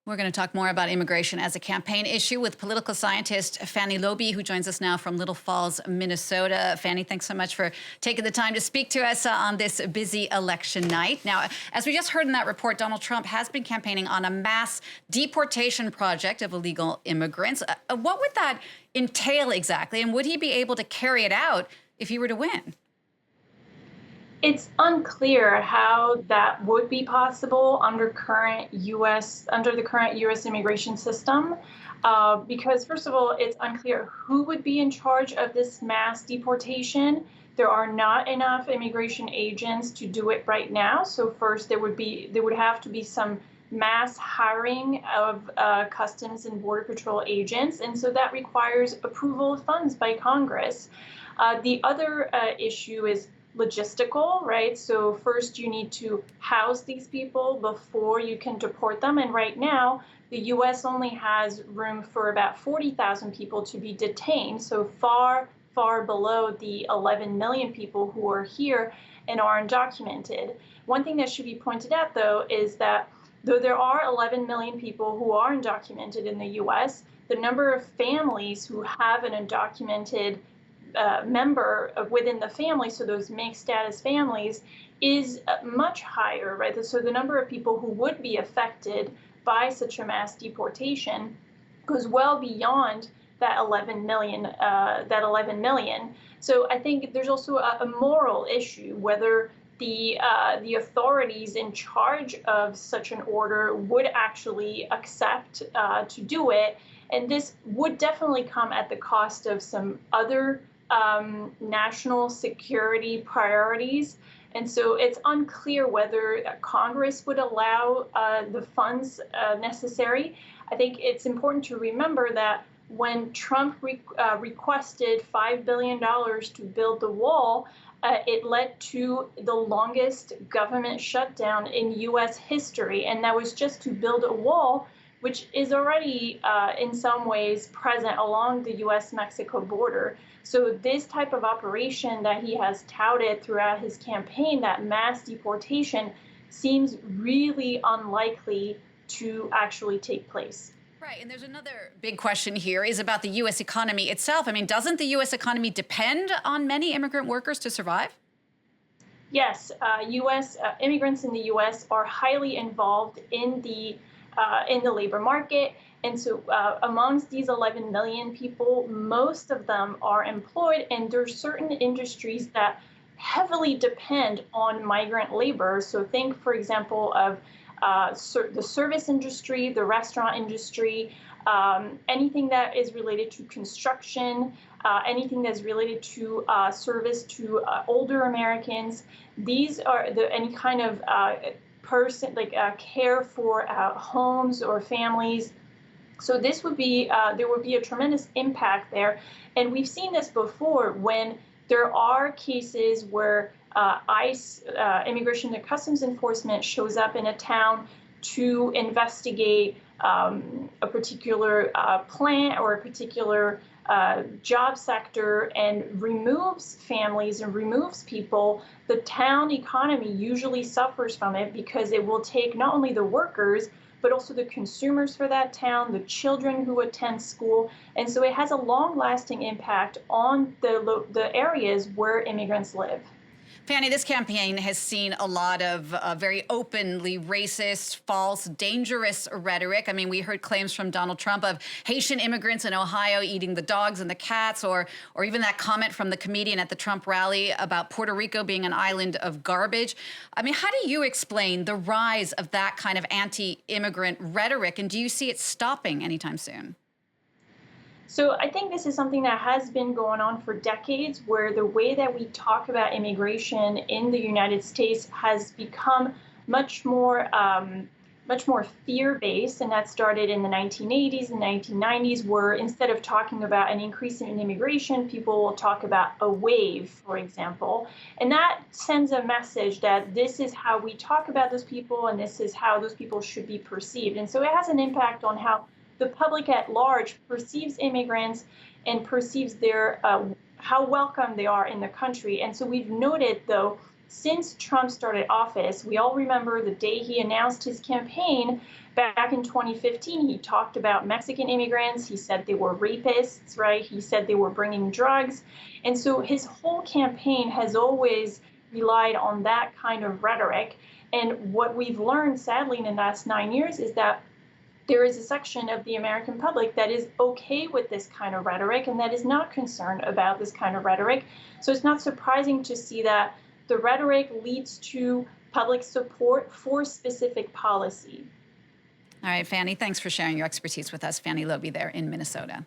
We're going to talk more about immigration as a campaign issue with political scientist Fanny Lauby, who joins us now from Little Falls, Minnesota. Fanny, thanks so much for taking the time to speak to us on this busy election night. Now, as we just heard in that report, Donald Trump has been campaigning on a mass deportation project of illegal immigrants. What would that entail exactly, and would he be able to carry it out if he were to win? It's unclear how that would be possible under the current U.S. immigration system, because first of all, it's unclear who would be in charge of this mass deportation. There are not enough immigration agents to do it right now. So first, there would have to be some mass hiring of Customs and Border Patrol agents, and so that requires approval of funds by Congress. The other issue is logistical, right? So first you need to house these people before you can deport them. And right now, the U.S. only has room for about 40,000 people to be detained. So far, far below the 11 million people who are here and are undocumented. One thing that should be pointed out, though, is that though there are 11 million people who are undocumented in the U.S., the number of families who have an undocumented member within the family, so those mixed status families, is much higher, right? So the number of people who would be affected by such a mass deportation goes well beyond that 11 million. So I think there's also a moral issue whether the authorities in charge of such an order would actually accept to do it, and this would definitely come at the cost of some other national security priorities. And so it's unclear whether Congress would allow the funds necessary. I think it's important to remember that when Trump requested $5 billion to build the wall, it led to the longest government shutdown in U.S. history. And that was just to build a wall, which is already in some ways present along the U.S.-Mexico border. So this type of operation that he has touted throughout his campaign, that mass deportation, seems really unlikely to actually take place. Right, and there's another big question here is about the U.S. economy itself. I mean, doesn't the U.S. economy depend on many immigrant workers to survive? Yes, U.S. Immigrants in the U.S. are highly involved in the labor market. And so amongst these 11 million people, most of them are employed, and there are certain industries that heavily depend on migrant labor. So think, for example, of the service industry, the restaurant industry, anything that is related to construction, anything that's related to service to older Americans. These are any kind of person, like care for homes or families. So this would be, there would be a tremendous impact there. And we've seen this before when there are cases where ICE, Immigration and Customs Enforcement, shows up in a town to investigate a particular plant or a particular job sector and removes families and removes people. The town economy usually suffers from it because it will take not only the workers, but also the consumers for that town, the children who attend school. And so it has a long-lasting impact on the areas where immigrants live. Fanny, this campaign has seen a lot of very openly racist, false, dangerous rhetoric. I mean, we heard claims from Donald Trump of Haitian immigrants in Ohio eating the dogs and the cats, or even that comment from the comedian at the Trump rally about Puerto Rico being an island of garbage. I mean, how do you explain the rise of that kind of anti-immigrant rhetoric, and do you see it stopping anytime soon? So I think this is something that has been going on for decades, where the way that we talk about immigration in the United States has become much more fear-based, and that started in the 1980s and 1990s, where instead of talking about an increase in immigration, people will talk about a wave, for example. And that sends a message that this is how we talk about those people, and this is how those people should be perceived. And so it has an impact on how the public at large perceives immigrants and perceives how welcome they are in the country. And so we've noted, though, since Trump started office, we all remember the day he announced his campaign back in 2015. He talked about Mexican immigrants. He said they were rapists, right? He said they were bringing drugs. And so his whole campaign has always relied on that kind of rhetoric. And what we've learned, sadly, in the last 9 years is that there is a section of the American public that is okay with this kind of rhetoric and that is not concerned about this kind of rhetoric. So it's not surprising to see that the rhetoric leads to public support for specific policy. All right, Fanny, thanks for sharing your expertise with us. Fanny Lauby there in Minnesota.